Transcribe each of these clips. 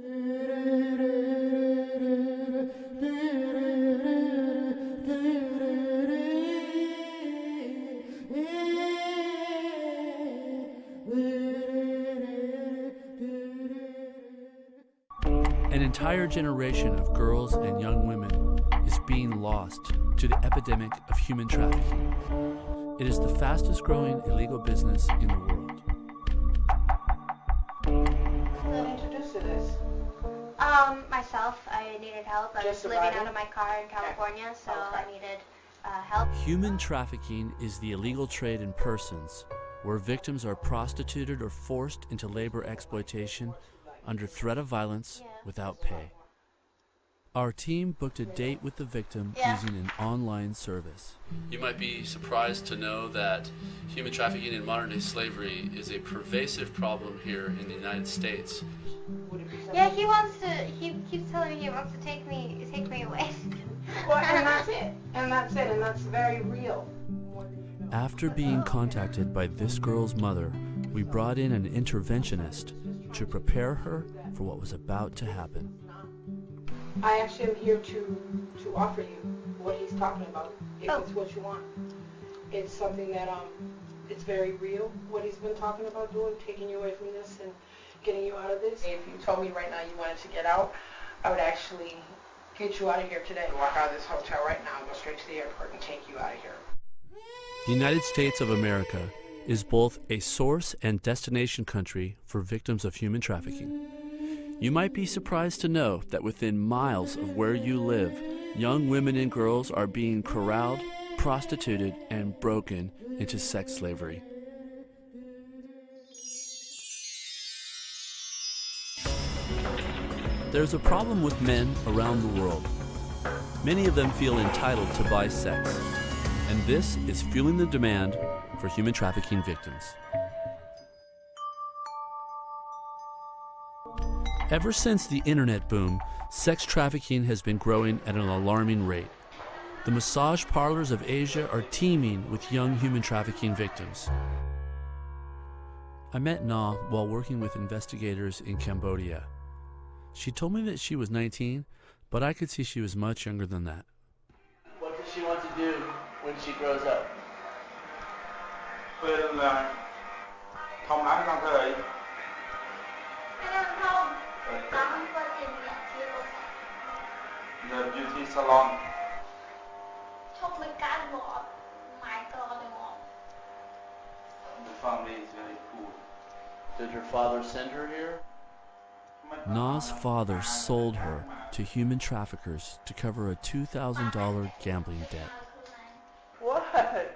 An entire generation of girls and young women is being lost to the epidemic of human trafficking. It is the fastest growing illegal business in the world. Who introduced you to this? Myself. I needed help. I was living out of my car in California, so I needed help. Human trafficking is the illegal trade in persons where victims are prostituted or forced into labor exploitation under threat of violence without pay. Our team booked a date with the victim using an online service. You might be surprised to know that human trafficking and modern-day slavery is a pervasive problem here in the United States. Yeah, he keeps telling me he wants to take me away. Well, and that's it. And that's very real. After being contacted by this girl's mother, we brought in an interventionist to prepare her for what was about to happen. I actually am here to offer you what he's talking about, if it's what you want. It's something that it's very real, what he's been talking about doing, taking you away from this and getting you out of this. If you told me right now you wanted to get out, I would actually get you out of here today. Walk out of this hotel right now and go straight to the airport and take you out of here. The United States of America is both a source and destination country for victims of human trafficking. You might be surprised to know that within miles of where you live, young women and girls are being corralled, prostituted, and broken into sex slavery. There's a problem with men around the world. Many of them feel entitled to buy sex, and this is fueling the demand for human trafficking victims. Ever since the internet boom, sex trafficking has been growing at an alarming rate. The massage parlors of Asia are teeming with young human trafficking victims. I met Na while working with investigators in Cambodia. She told me that she was 19, but I could see she was much younger than that. What does she want to do when she grows up? The beauty salon. The family is very poor. Did her father send her here? Na's father sold her to human traffickers to cover a $2,000 gambling debt. What?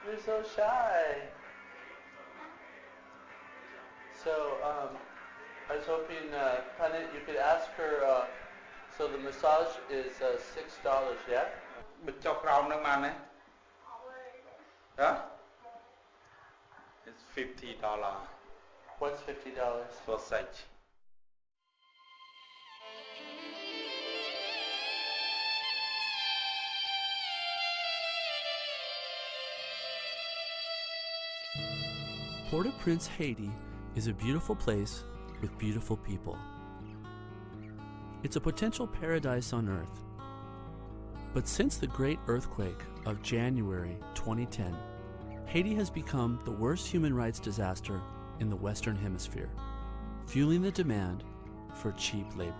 You're so shy. So, I was hoping, Pani, you could ask her, so the massage is $6, yeah? Huh? It's $50 What's $50? for sex. Port-au-Prince, Haiti is a beautiful place with beautiful people. It's a potential paradise on earth. But since the great earthquake of January 2010, Haiti has become the worst human rights disaster in the Western Hemisphere, fueling the demand for cheap labor.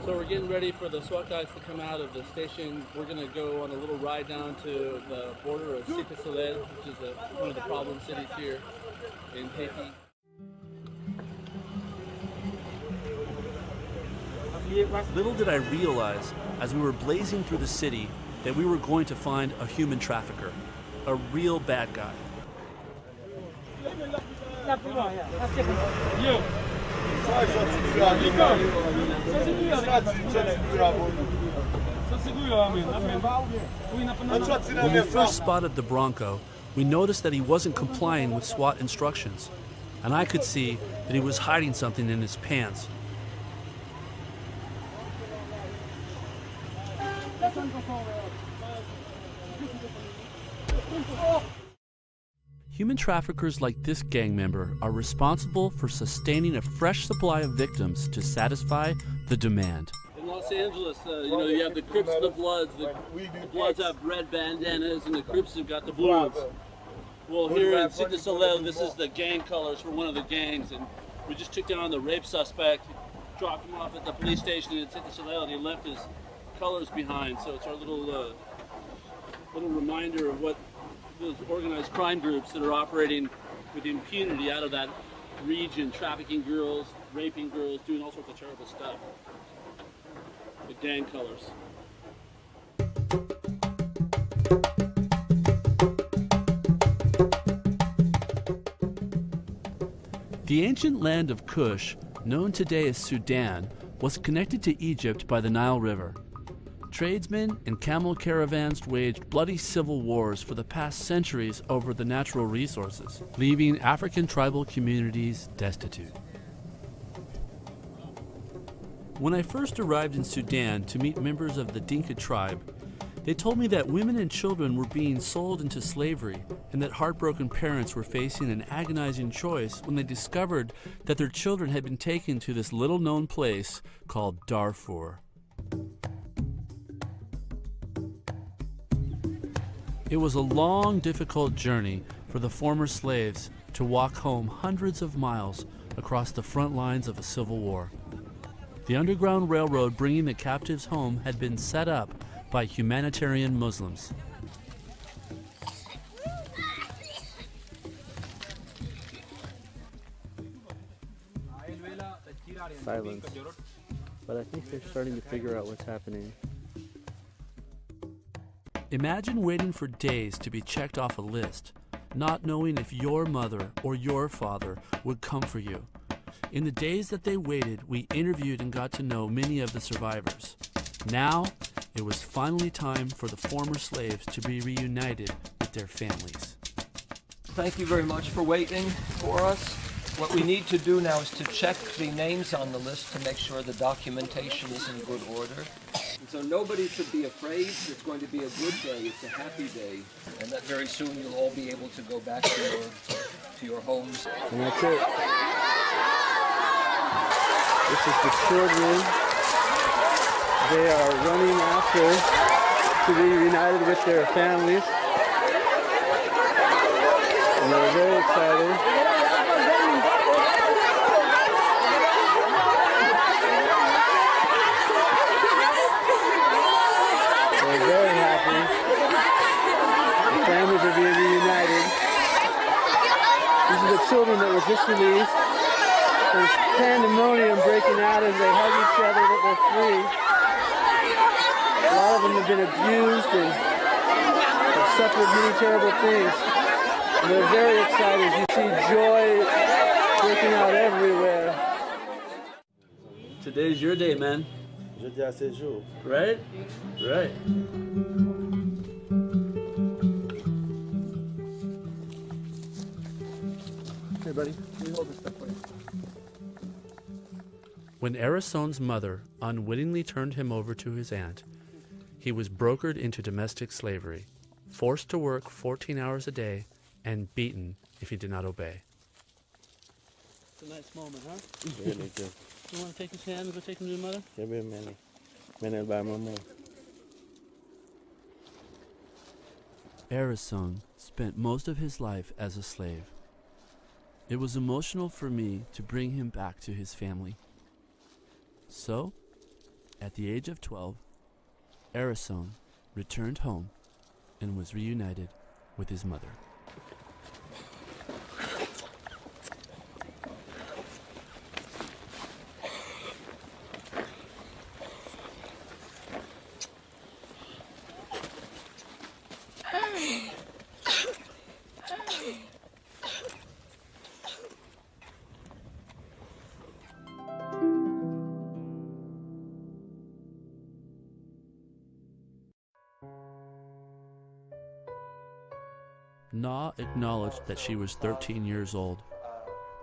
So we're getting ready for the SWAT guys to come out of the station. We're going to go on a little ride down to the border of Cité Soleil, which is one of the problem cities here in Haiti. Little did I realize, as we were blazing through the city, that we were going to find a human trafficker, a real bad guy. When we first spotted the Bronco, we noticed that he wasn't complying with SWAT instructions, and I could see that he was hiding something in his pants. Human traffickers like this gang member are responsible for sustaining a fresh supply of victims to satisfy the demand. In Los Angeles, you have the Crips and the Bloods. The Bloods have red bandanas and the Crips have got the blues. Well, here in Cirque du Soleil, this is the gang colors for one of the gangs, and we just took down the rape suspect, dropped him off at the police station in Cirque du Soleil, and he left his colors behind. So it's our little reminder of what those organized crime groups that are operating with impunity out of that region, trafficking girls, raping girls, doing all sorts of terrible stuff. The gang colors. The ancient land of Kush, known today as Sudan, was connected to Egypt by the Nile River. Tradesmen and camel caravans waged bloody civil wars for the past centuries over the natural resources, leaving African tribal communities destitute. When I first arrived in Sudan to meet members of the Dinka tribe, they told me that women and children were being sold into slavery and that heartbroken parents were facing an agonizing choice when they discovered that their children had been taken to this little-known place called Darfur. It was a long, difficult journey for the former slaves to walk home hundreds of miles across the front lines of a civil war. The Underground Railroad bringing the captives home had been set up by humanitarian Muslims. Silence. But I think they're starting to figure out what's happening. Imagine waiting for days to be checked off a list, not knowing if your mother or your father would come for you. In the days that they waited, we interviewed and got to know many of the survivors. Now, it was finally time for the former slaves to be reunited with their families. Thank you very much for waiting for us. What we need to do now is to check the names on the list to make sure the documentation is in good order. And so nobody should be afraid. It's going to be a good day. It's a happy day. And that very soon you'll all be able to go back to your homes. And that's it. This is the children. They are running after to be reunited with their families. And they're very excited. They're very happy. The families are being reunited. These are the children that were just released. There's pandemonium breaking out as they hug each other that they're free. A lot of them have been abused and have suffered many terrible things. And they're very excited. You see joy breaking out everywhere. Today's your day, man. Right? Right. Hey, buddy, let me hold this stuff for you. When Arason's mother unwittingly turned him over to his aunt, he was brokered into domestic slavery, forced to work 14 hours a day, and beaten if he did not obey. It's a nice moment, huh? Really good. You want to take his hand and go take him to your mother? Give me a minute. Minute by moment. Arason spent most of his life as a slave. It was emotional for me to bring him back to his family. So, at the age of 12, Arason returned home and was reunited with his mother. Na acknowledged that she was 13 years old,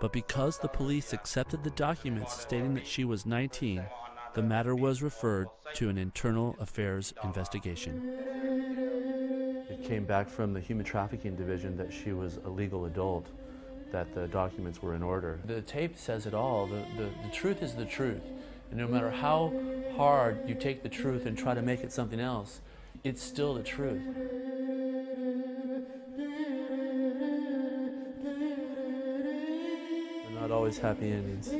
but because the police accepted the documents stating that she was 19, the matter was referred to an internal affairs investigation. came back from the human trafficking division that she was a legal adult, that the documents were in order. The tape says it all. The truth is the truth. And no matter how hard you take the truth and try to make it something else, it's still the truth. They're not always happy endings.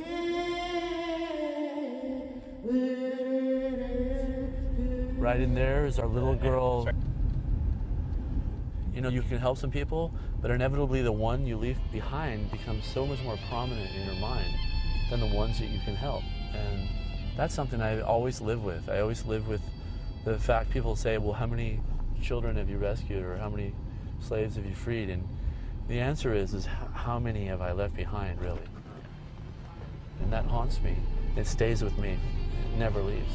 Right in there is our little girl. You know, you can help some people, but inevitably the one you leave behind becomes so much more prominent in your mind than the ones that you can help. And that's something I always live with. I always live with the fact people say, well, how many children have you rescued, or how many slaves have you freed? And the answer is how many have I left behind, really? And that haunts me. It stays with me. It never leaves.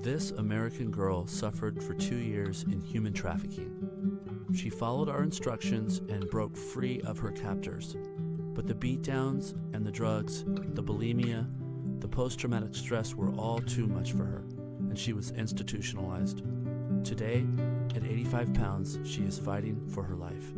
This American girl suffered for 2 years in human trafficking. She followed our instructions and broke free of her captors. But the beatdowns and the drugs, the bulimia, the post-traumatic stress were all too much for her, and she was institutionalized. Today, at 85 pounds, she is fighting for her life.